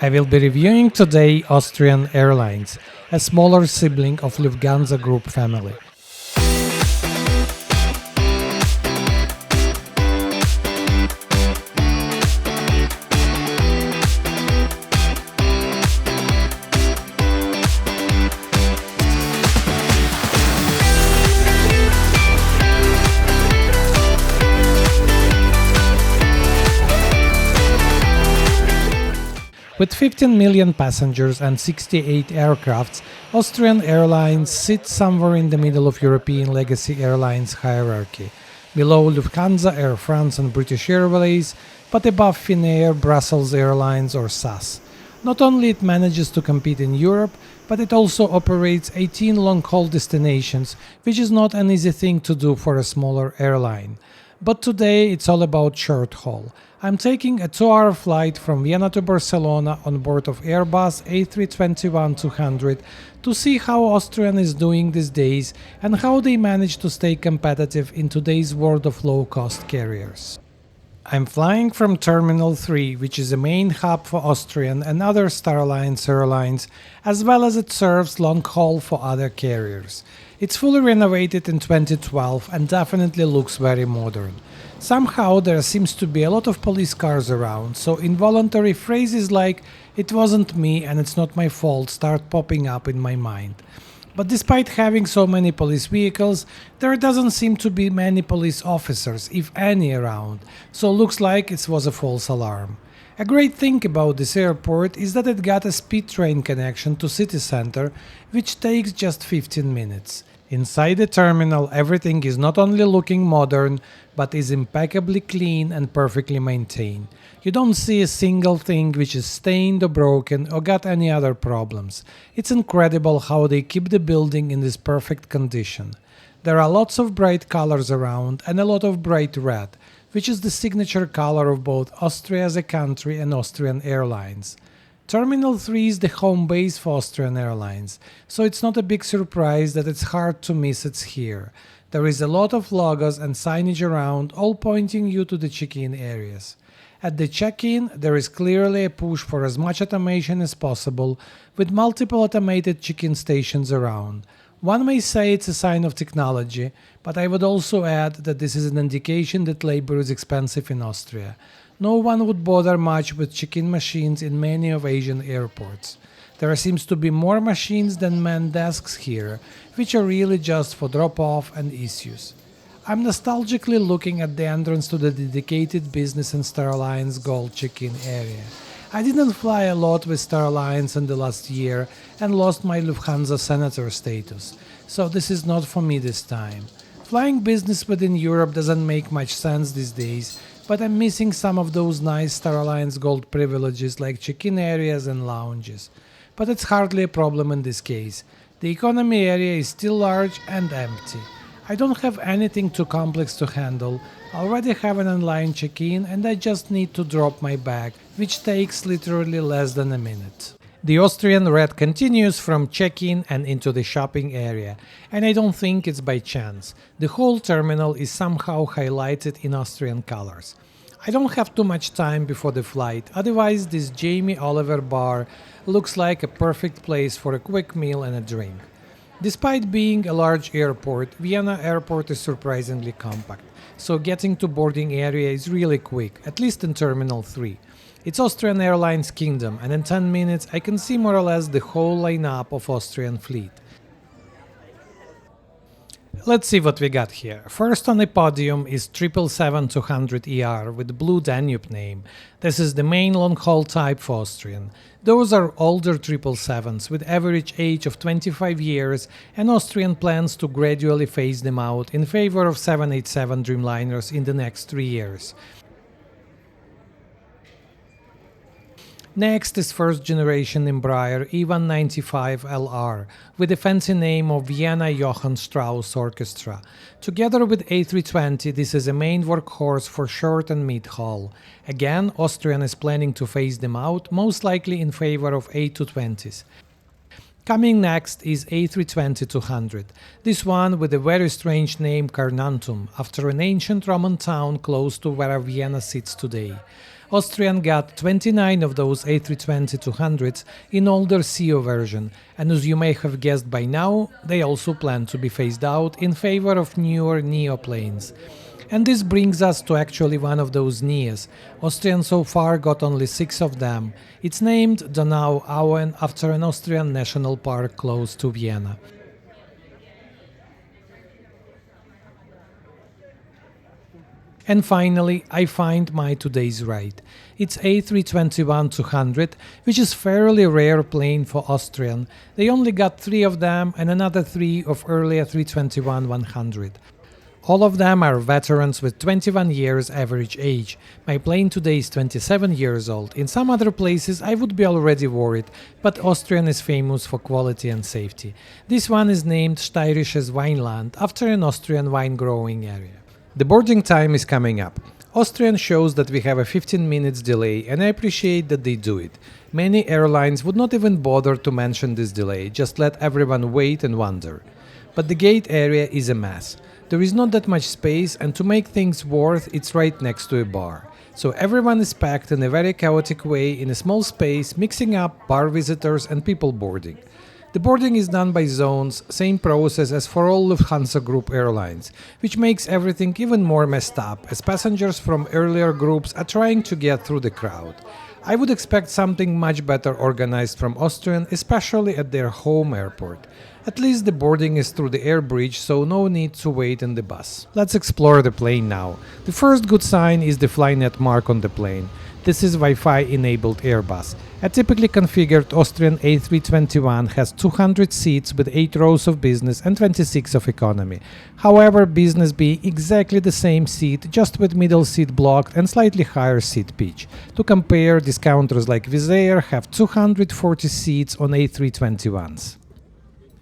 I will be reviewing today Austrian Airlines, a smaller sibling of Lufthansa Group family. With 15 million passengers and 68 aircrafts, Austrian Airlines sits somewhere in the middle of European legacy airlines hierarchy, below Lufthansa, Air France and British Airways, but above Finnair, Brussels Airlines or SAS. Not only it manages to compete in Europe, but it also operates 18 long-haul destinations, which is not an easy thing to do for a smaller airline. But today it's all about short haul. I'm taking a 2-hour flight from Vienna to Barcelona on board of Airbus A321-200 to see how Austrian is doing these days and how they manage to stay competitive in today's world of low-cost carriers. I'm flying from Terminal 3, which is a main hub for Austrian and other Star Alliance airlines, as well as it serves long haul for other carriers. It's fully renovated in 2012 and definitely looks very modern. Somehow there seems to be a lot of police cars around, so involuntary phrases like "it wasn't me and it's not my fault" start popping up in my mind. But despite having so many police vehicles, there doesn't seem to be many police officers, if any, around, so looks like it was a false alarm. A great thing about this airport is that it got a speed train connection to city center, which takes just 15 minutes. Inside the terminal, everything is not only looking modern, but is impeccably clean and perfectly maintained. You don't see a single thing which is stained or broken or got any other problems. It's incredible how they keep the building in this perfect condition. There are lots of bright colors around and a lot of bright red, which is the signature color of both Austria as a country and Austrian Airlines. Terminal 3 is the home base for Austrian Airlines, so it's not a big surprise that it's hard to miss it here. There is a lot of logos and signage around, all pointing you to the check-in areas. At the check-in, there is clearly a push for as much automation as possible, with multiple automated check-in stations around. One may say it's a sign of technology, but I would also add that this is an indication that labor is expensive in Austria. No one would bother much with check-in machines in many of Asian airports. There seems to be more machines than manned desks here, which are really just for drop-off and issues. I'm nostalgically looking at the entrance to the dedicated Business and Star Alliance Gold check-in area. I didn't fly a lot with Star Alliance in the last year and lost my Lufthansa Senator status, so this is not for me this time. Flying business within Europe doesn't make much sense these days, but I'm missing some of those nice Star Alliance Gold privileges like check-in areas and lounges. But it's hardly a problem in this case. The economy area is still large and empty. I don't have anything too complex to handle, I already have an online check-in and I just need to drop my bag, which takes literally less than a minute. The Austrian red continues from check-in and into the shopping area, and I don't think it's by chance. The whole terminal is somehow highlighted in Austrian colors. I don't have too much time before the flight, otherwise this Jamie Oliver bar looks like a perfect place for a quick meal and a drink. Despite being a large airport, Vienna Airport is surprisingly compact, so getting to boarding area is really quick, at least in Terminal 3. It's Austrian Airlines Kingdom, and in 10 minutes I can see more or less the whole lineup of Austrian Fleet. Let's see what we got here. First on the podium is 777-200ER with the Blue Danube name. This is the main long-haul type for Austrian. Those are older 777s with average age of 25 years, and Austrian plans to gradually phase them out in favor of 787 Dreamliners in the next 3 years. Next is first generation Embraer E195LR with the fancy name of Vienna Johann Strauss Orchestra. Together with A320, this is a main workhorse for short and mid-haul. Again, Austrian is planning to phase them out, most likely in favor of A220s. Coming next is A320-200, this one with a very strange name Carnuntum, after an ancient Roman town close to where Vienna sits today. Austrian got 29 of those A320-200s in older CEO version, and as you may have guessed by now, they also plan to be phased out in favor of newer Neo planes. And this brings us to actually one of those Neos. Austrian so far got only 6 of them. It's named Donau Auen after an Austrian national park close to Vienna. And finally, I find my today's ride. It's A321-200, which is fairly rare plane for Austrian. They only got 3 of them and another 3 of earlier 321-100. All of them are veterans with 21 years average age. My plane today is 27 years old. In some other places I would be already worried, but Austrian is famous for quality and safety. This one is named Steirisches Weinland after an Austrian wine growing area. The boarding time is coming up. Austrian shows that we have a 15 minutes delay, and I appreciate that they do it. Many airlines would not even bother to mention this delay, just let everyone wait and wonder. But the gate area is a mess. There is not that much space, and to make things worse, it's right next to a bar. So everyone is packed in a very chaotic way in a small space, mixing up bar visitors and people boarding. The boarding is done by zones, same process as for all Lufthansa Group airlines, which makes everything even more messed up as passengers from earlier groups are trying to get through the crowd. I would expect something much better organized from Austrian, especially at their home airport. At least the boarding is through the air bridge, so no need to wait in the bus. Let's explore the plane now. The first good sign is the FlyNet mark on the plane. This is Wi-Fi enabled Airbus. A typically configured Austrian A321 has 200 seats with 8 rows of business and 26 of economy. However, business being exactly the same seat, just with middle seat blocked and slightly higher seat pitch. To compare, discounters like Wizz Air have 240 seats on A321s.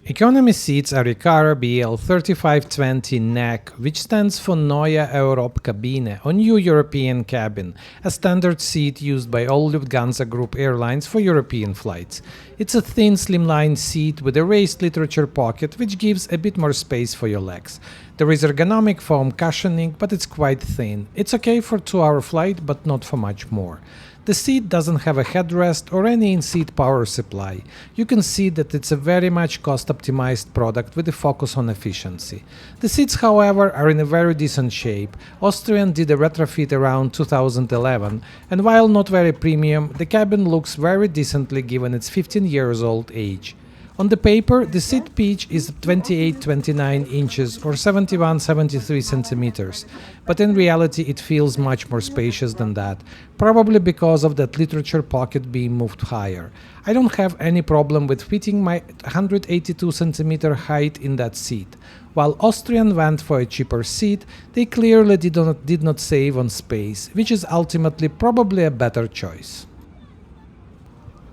Economy seats are Recaro BL 3520 NEC, which stands for Neue Europakabine, or New European Cabin, a standard seat used by all Lufthansa Group airlines for European flights. It's a thin, slimline seat with a raised literature pocket, which gives a bit more space for your legs. There is ergonomic foam cushioning, but it's quite thin. It's okay for a 2-hour flight, but not for much more. The seat doesn't have a headrest or any in-seat power supply. You can see that it's a very much cost-optimized product with a focus on efficiency. The seats, however, are in a very decent shape. Austrian did a retrofit around 2011, and while not very premium, the cabin looks very decently given its 15 years old age. On the paper, the seat pitch is 28-29 inches or 71-73 centimeters, but in reality it feels much more spacious than that, probably because of that literature pocket being moved higher. I don't have any problem with fitting my 182 centimeter height in that seat. While Austrian went for a cheaper seat, they clearly did not save on space, which is ultimately probably a better choice.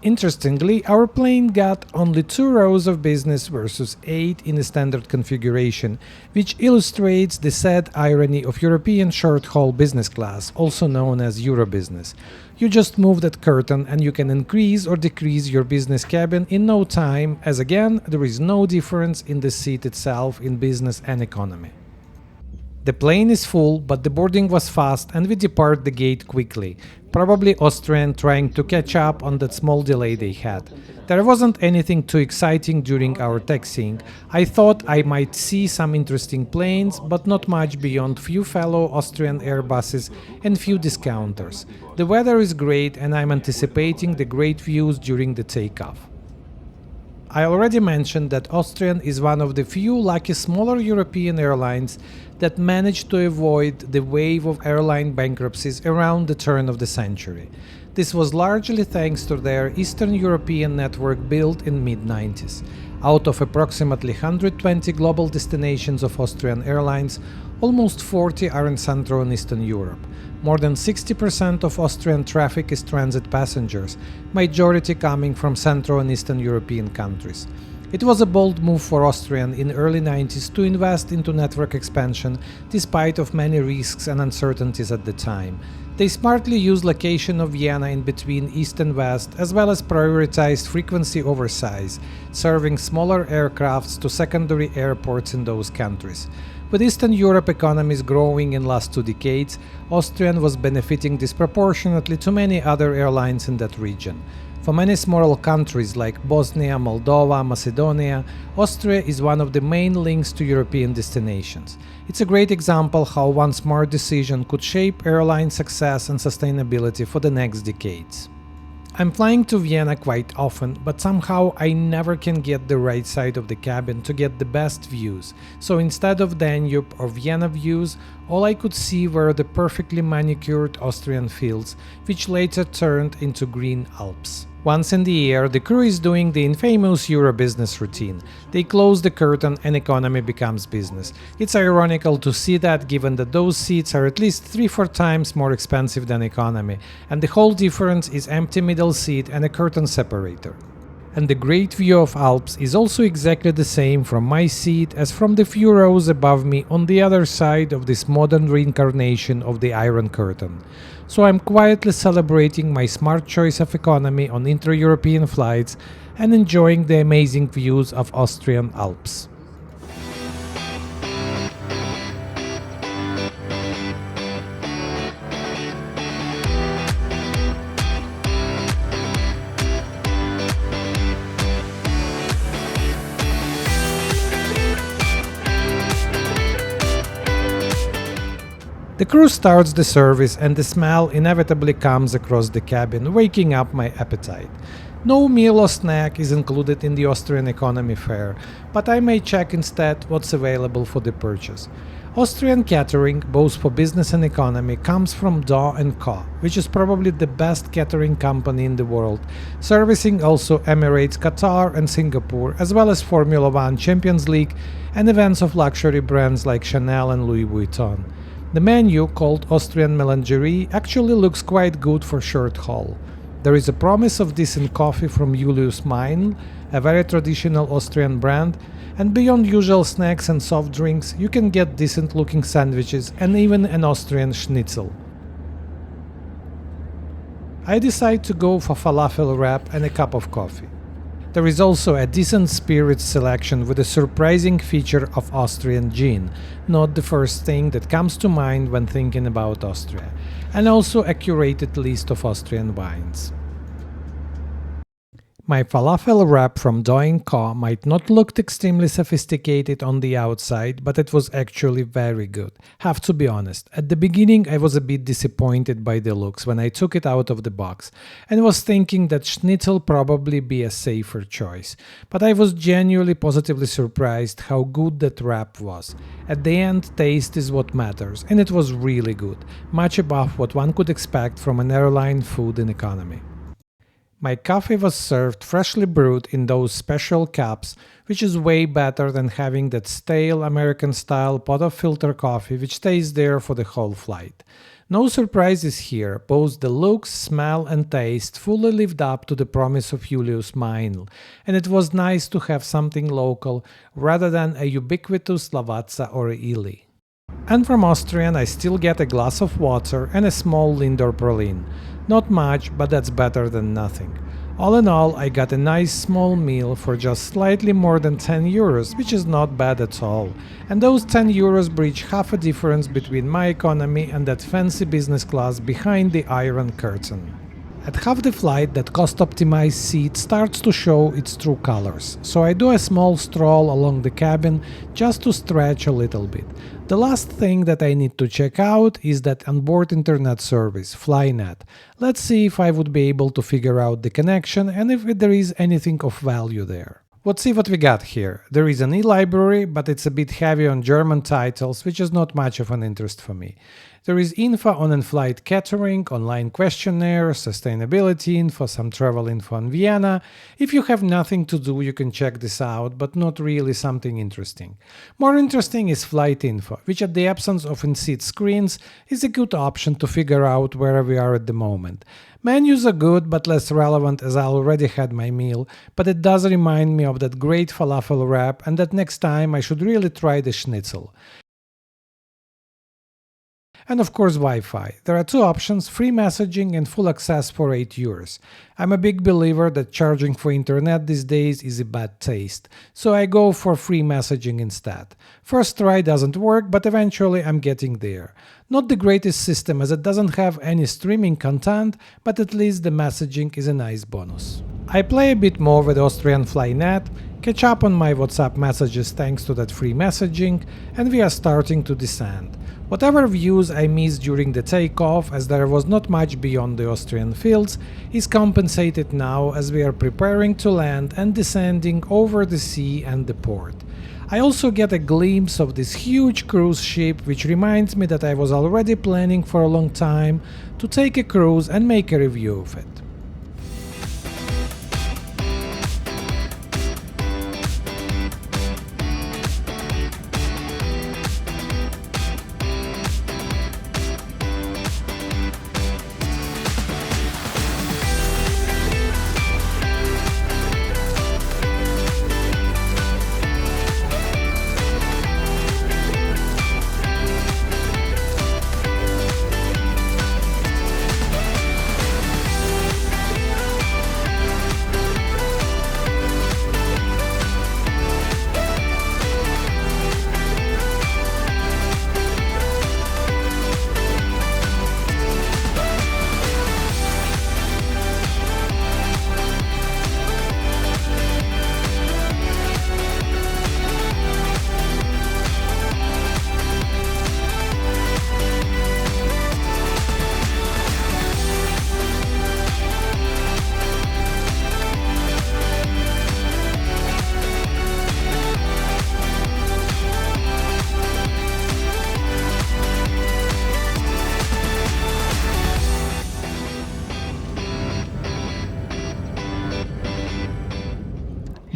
Interestingly, our plane got only 2 rows of business versus 8 in the standard configuration, which illustrates the sad irony of European short-haul business class, also known as Eurobusiness. You just move that curtain and you can increase or decrease your business cabin in no time, as again, there is no difference in the seat itself in business and economy. The plane is full, but the boarding was fast and we depart the gate quickly, probably Austrian trying to catch up on that small delay they had. There wasn't anything too exciting during our taxiing. I thought I might see some interesting planes, but not much beyond few fellow Austrian Airbuses and few discounters. The weather is great and I'm anticipating the great views during the takeoff. I already mentioned that Austrian is one of the few lucky smaller European airlines that managed to avoid the wave of airline bankruptcies around the turn of the century. This was largely thanks to their Eastern European network built in mid-90s. Out of approximately 120 global destinations of Austrian Airlines, almost 40 are in Central and Eastern Europe. More than 60% of Austrian traffic is transit passengers, majority coming from Central and Eastern European countries. It was a bold move for Austrian in early 90s to invest into network expansion despite of many risks and uncertainties at the time. They smartly used location of Vienna in between East and West, as well as prioritized frequency over size, serving smaller aircrafts to secondary airports in those countries. With Eastern Europe economies growing in last 2 decades, Austrian was benefiting disproportionately to many other airlines in that region. For many small countries like Bosnia, Moldova, Macedonia, Austria is one of the main links to European destinations. It's a great example how one smart decision could shape airline success and sustainability for the next decades. I'm flying to Vienna quite often, but somehow I never can get the right side of the cabin to get the best views. So instead of Danube or Vienna views, all I could see were the perfectly manicured Austrian fields, which later turned into green Alps. Once in the air, the crew is doing the infamous Euro business routine. They close the curtain and economy becomes business. It's ironical to see that, given that those seats are at least 3-4 times more expensive than economy, and the whole difference is empty middle seat and a curtain separator. And the great view of Alps is also exactly the same from my seat as from the few rows above me on the other side of this modern reincarnation of the Iron Curtain. So I'm quietly celebrating my smart choice of economy on intra-European flights and enjoying the amazing views of Austrian Alps. The crew starts the service and the smell inevitably comes across the cabin, waking up my appetite. No meal or snack is included in the Austrian economy fare, but I may check instead what's available for the purchase. Austrian Catering, both for business and economy, comes from Do & Co, which is probably the best catering company in the world, servicing also Emirates, Qatar and Singapore, as well as Formula One, Champions League and events of luxury brands like Chanel and Louis Vuitton. The menu, called Austrian Melangerie, actually looks quite good for short haul. There is a promise of decent coffee from Julius Meinl, a very traditional Austrian brand, and beyond usual snacks and soft drinks, you can get decent looking sandwiches and even an Austrian Schnitzel. I decide to go for falafel wrap and a cup of coffee. There is also a decent spirits selection with a surprising feature of Austrian gin, not the first thing that comes to mind when thinking about Austria, and also a curated list of Austrian wines. My falafel wrap from Do & Co might not look extremely sophisticated on the outside, but it was actually very good. Have to be honest, at the beginning I was a bit disappointed by the looks when I took it out of the box, and was thinking that Schnitzel probably be a safer choice. But I was genuinely positively surprised how good that wrap was. At the end, taste is what matters, and it was really good, much above what one could expect from an airline food in economy. My coffee was served freshly brewed in those special cups, which is way better than having that stale American-style pot of filter coffee which stays there for the whole flight. No surprises here, both the looks, smell and taste fully lived up to the promise of Julius Meinl, and it was nice to have something local rather than a ubiquitous Lavazza or Ili. And from Austrian I still get a glass of water and a small Lindor Praline. Not much, but that's better than nothing. All in all, I got a nice small meal for just slightly more than 10 euros, which is not bad at all. And those 10 euros bridge half a difference between my economy and that fancy business class behind the Iron Curtain. At half the flight, that cost-optimized seat starts to show its true colors, so I do a small stroll along the cabin just to stretch a little bit. The last thing that I need to check out is that onboard internet service, FlyNet. Let's see if I would be able to figure out the connection and if there is anything of value there. Let's see what we got here. There is an e-library, but it's a bit heavy on German titles, which is not much of an interest for me. There is info on in-flight catering, online questionnaire, sustainability info, some travel info on Vienna. If you have nothing to do, you can check this out, but not really something interesting. More interesting is flight info, which at the absence of in-seat screens is a good option to figure out where we are at the moment. Menus are good but less relevant as I already had my meal, but it does remind me of that great falafel wrap and that next time I should really try the schnitzel. And of course Wi-Fi. There are two options, free messaging and full access for €8. I'm a big believer that charging for internet these days is a bad taste, so I go for free messaging instead. First try doesn't work, but eventually I'm getting there. Not the greatest system as it doesn't have any streaming content, but at least the messaging is a nice bonus. I play a bit more with Austrian FlyNet, catch up on my WhatsApp messages thanks to that free messaging, and we are starting to descend. Whatever views I missed during the takeoff, as there was not much beyond the Austrian fields, is compensated now as we are preparing to land and descending over the sea and the port. I also get a glimpse of this huge cruise ship, which reminds me that I was already planning for a long time to take a cruise and make a review of it.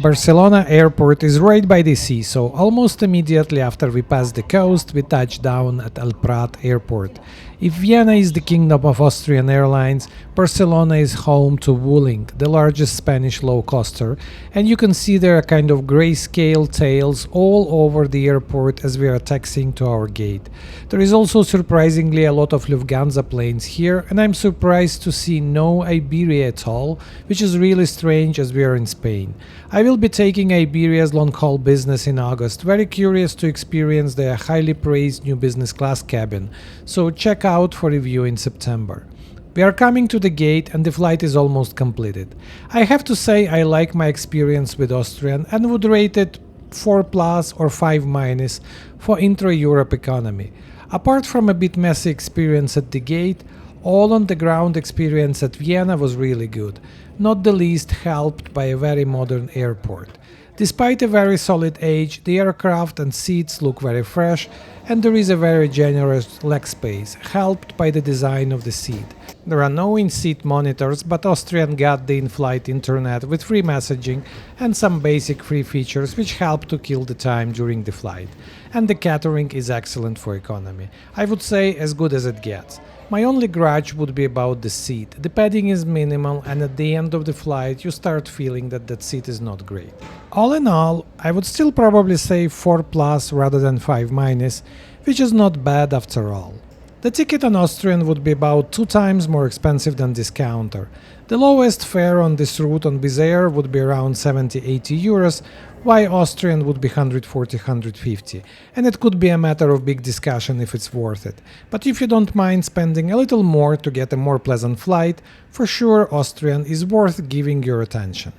Barcelona Airport is right by the sea, so almost immediately after we pass the coast, we touch down at El Prat Airport. If Vienna is the kingdom of Austrian Airlines, Barcelona is home to Vueling, the largest Spanish low-coster, and you can see there a kind of grayscale tails all over the airport as we are taxiing to our gate. There is also surprisingly a lot of Lufthansa planes here, and I'm surprised to see no Iberia at all, which is really strange as we are in Spain. I will be taking Iberia's long-haul business in August, very curious to experience their highly praised new business class cabin, so check out for review in September. We are coming to the gate and the flight is almost completed. I have to say I like my experience with Austrian and would rate it 4 plus or 5 minus for intra-Europe economy. Apart from a bit messy experience at the gate, all on the ground experience at Vienna was really good, not the least helped by a very modern airport. Despite a very solid age, the aircraft and seats look very fresh, and there is a very generous leg space, helped by the design of the seat. There are no in-seat monitors, but Austrian got the in-flight internet with free messaging and some basic free features which help to kill the time during the flight. And the catering is excellent for economy. I would say as good as it gets. My only grudge would be about the seat. The padding is minimal and at the end of the flight you start feeling that that seat is not great. All in all, I would still probably say 4 plus rather than 5 minus, which is not bad after all. The ticket on Austrian would be about 2 times more expensive than discounter. The lowest fare on this route on Wizz Air would be around 70-80 euros, while Austrian would be 140-150, and it could be a matter of big discussion if it's worth it. But if you don't mind spending a little more to get a more pleasant flight, for sure Austrian is worth giving your attention.